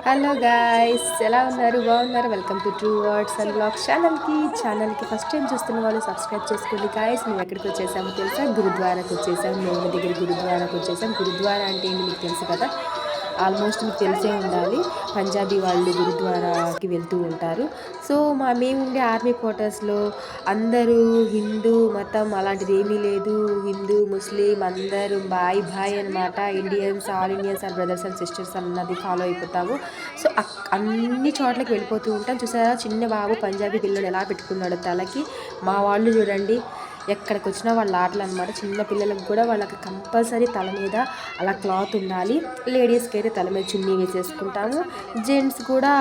Hello guys, ఎలా ఉన్నారు? బాగున్నారు? Welcome to true words and blogs ఛానల్కి ఫస్ట్ టైం చూస్తున్న వాళ్ళు సబ్స్క్రైబ్ చేసుకోండి గాయ్స్. మేము ఎక్కడికి వచ్చేసామో తెలుసా? గురుద్వారాకి వచ్చేసాం. మేము దగ్గర గురుద్వారాకి వచ్చేసాం. గురుద్వారా అంటే ఏంటి మీకు తెలుసు కదా? ఆల్మోస్ట్ మీకు తెలిసే ఉండాలి. పంజాబీ వాళ్ళు గురుద్వారాకి వెళ్తూ ఉంటారు. సో మేము ఉండే ఆర్మీ క్వార్టర్స్లో అందరూ హిందూ మతం అలాంటిది ఏమీ లేదు. హిందూ ముస్లిం అందరూ బాయ్ బాయ్ అనమాట. Indians all Indians and brothers and sisters అన్నది ఫాలో అయిపోతాము. సో అన్ని చోట్లకి వెళ్ళిపోతూ ఉంటాం. చూసారా చిన్న బాబు పంజాబీ పిల్లడు ఎలా పెట్టుకున్నాడు తలకి. మా వాళ్ళు చూడండి ఎక్కడికి వచ్చినా వాళ్ళ ఆటలు అనమాట. చిన్న పిల్లలకు కూడా వాళ్ళకి కంపల్సరీ తల మీద అలా క్లాత్ ఉండాలి. లేడీస్కి అయితే తల మీద చున్నీ వేసేసుకుంటాము. జెంట్స్ కూడా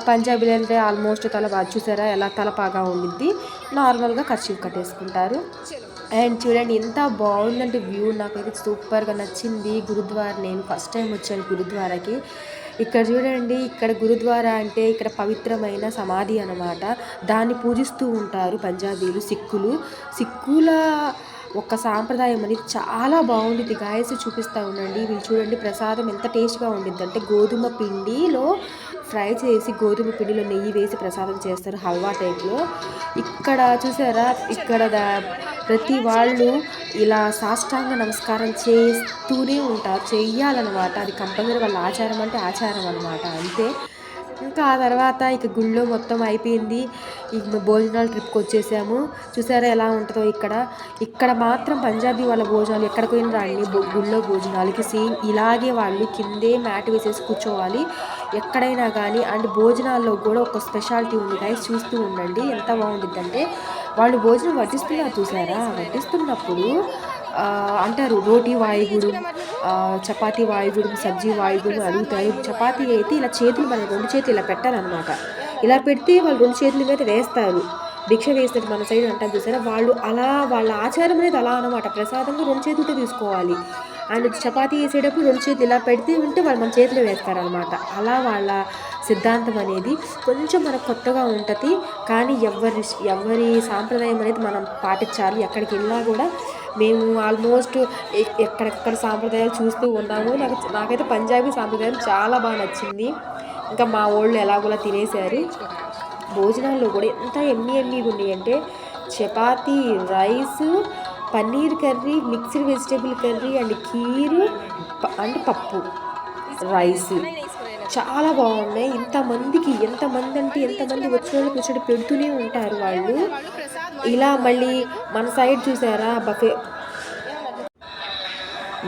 పంజాబీలు అంటే ఆల్మోస్ట్ తల చూసారా ఎలా తలపాగా ఉండిద్ది. నార్మల్గా కర్చీఫ్ కట్టేసుకుంటారు. అండ్ చూడండి ఎంత బాగుందంటే వ్యూ నాకైతే సూపర్గా నచ్చింది. గురుద్వారా నేను ఫస్ట్ టైం వచ్చాను గురుద్వారాకి. ఇక్కడ చూడండి, ఇక్కడ గురుద్వారా అంటే ఇక్కడ పవిత్రమైన సమాధి అన్నమాట. దాన్ని పూజిస్తూ ఉంటారు పంజాబీలు, సిక్కుల ఒక సాంప్రదాయం అనేది చాలా బాగుండిద్ది. గాయస్ చూపిస్తూ ఉండండి. వీళ్ళు చూడండి ప్రసాదం ఎంత టేస్ట్గా ఉండిద్ది అంటే గోధుమ పిండిలో ఫ్రై చేసి గోధుమ పిండిలో నెయ్యి వేసి ప్రసాదం చేస్తారు హల్వా టైప్లో. ఇక్కడ చూసారా, ఇక్కడ ప్రతి వాళ్ళు ఇలా సాష్టాంగ నమస్కారం చేస్తూనే ఉంటారు, చెయ్యాలన్నమాట. అది కంపల్సరీ వాళ్ళ ఆచారం అంటే ఆచారం అనమాట, అంతే. ఇంకా ఆ తర్వాత ఇక గుళ్ళో మొత్తం అయిపోయింది. ఇక భోజనాల ట్రిప్కి వచ్చేసాము. చూసారా ఎలా ఉంటుందో ఇక్కడ మాత్రం పంజాబీ వాళ్ళ భోజనాలు ఎక్కడికి పోయిన రాండి గుళ్ళో భోజనాలకి సేమ్ ఇలాగే వాళ్ళు కిందే మ్యాట్ వేసేసి కూర్చోవాలి ఎక్కడైనా కానీ. అండ్ భోజనాల్లో కూడా ఒక స్పెషాలిటీ ఉంది గైస్, చూస్తూ ఉండండి ఎంత బాగుంటుందంటే వాళ్ళు భోజనం వడ్డిస్తున్నారు. చూసారా, వడ్డిస్తున్నప్పుడు అంటారు రోటీ వాయుగుడు, చపాతీ వాయుగుడు, సబ్జీ వాయుగుడు అడుగుతారు. చపాతీ అయితే ఇలా చేతులు మన 2 చేతులు ఇలా పెట్టాలన్నమాట. ఇలా పెడితే వాళ్ళు 2 చేతుల మీద వేస్తారు. భిక్ష వేస్తారు మన సైడ్ అంటారు చూసారా. వాళ్ళు అలా వాళ్ళ ఆచారం అనేది అలా అనమాట. ప్రసాదంగా 2 చేతులతో తీసుకోవాలి. అండ్ చపాతీ వేసేటప్పుడు 2 చేతులు ఇలా పెడితే ఉంటే వాళ్ళు మన చేతిలో వేస్తారనమాట. అలా వాళ్ళ సిద్ధాంతం అనేది కొంచెం మనకు కొత్తగా ఉంటుంది. కానీ ఎవరి సాంప్రదాయం అనేది మనం పాటించాలి. ఎక్కడికి వెళ్ళినా కూడా మేము ఆల్మోస్ట్ ఎక్కడెక్కడ సాంప్రదాయాలు చూస్తూ ఉన్నాము. నాకైతే పంజాబీ సాంప్రదాయం చాలా బాగా నచ్చింది. ఇంకా మా వాళ్ళు ఎలాగోలా తినేశారు. భోజనాల్లో కూడా ఎంత ఎన్ని ఉన్నాయి అంటే chapati, rice, paneer curry, mixed vegetable curry and kheer and పప్పు, రైస్ చాలా బాగున్నాయి. ఎంతమంది అంటే ఎంతమంది వచ్చిన వాళ్ళకి పెడుతూనే ఉంటారు వాళ్ళు. ఇలా మళ్ళీ మన సైడ్ చూసారా బఫే.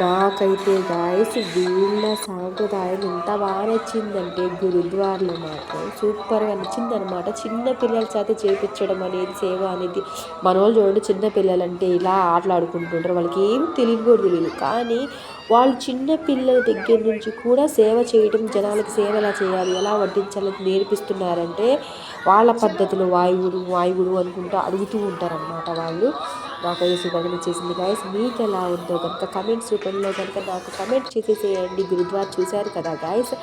నాకైతే గాయస్ వీళ్ళ సాంప్రదాయం ఎంత బాగా నచ్చిందంటే గురుద్వారాలో మాత్రం సూపర్గా నచ్చిందనమాట. చిన్న పిల్లల చేత చేయించడం అనేది సేవ అనేది. మన వాళ్ళు చూడండి చిన్న పిల్లలంటే ఇలా ఆటలాడుకుంటుంటారు, వాళ్ళకి ఏం తెలియదు. కానీ వాళ్ళు చిన్న పిల్లల దగ్గర నుంచి కూడా సేవ చేయడం, జనాలకు సేవ ఎలా చేయాలి, ఎలా వడ్డించాలని నేర్పిస్తున్నారంటే వాళ్ళ పద్ధతిలో వాయువుడు అనుకుంటూ అడుగుతూ ఉంటారనమాట వాళ్ళు. నాకైతే సూపర్గా నచ్చేసింది గాయస్. మీకు ఎలా ఉందో కనుక కమెంట్స్ రూపంలో కనుక నాకు కమెంట్ చేసేసేయండి. గురుద్వారా చూశారు కదా గాయస్.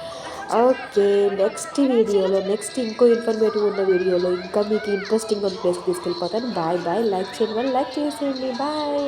ఓకే, నెక్స్ట్ వీడియోలో ఇంకో ఇన్ఫర్మేటివ్ ఉన్న వీడియోలో ఇంకా మీకు ఇంట్రెస్టింగ్ ఉన్న ప్లేస్ తీసుకెళ్ళిపోతాను. బాయ్. లైక్ చేయండి, లైక్ చేసేయండి. బాయ్.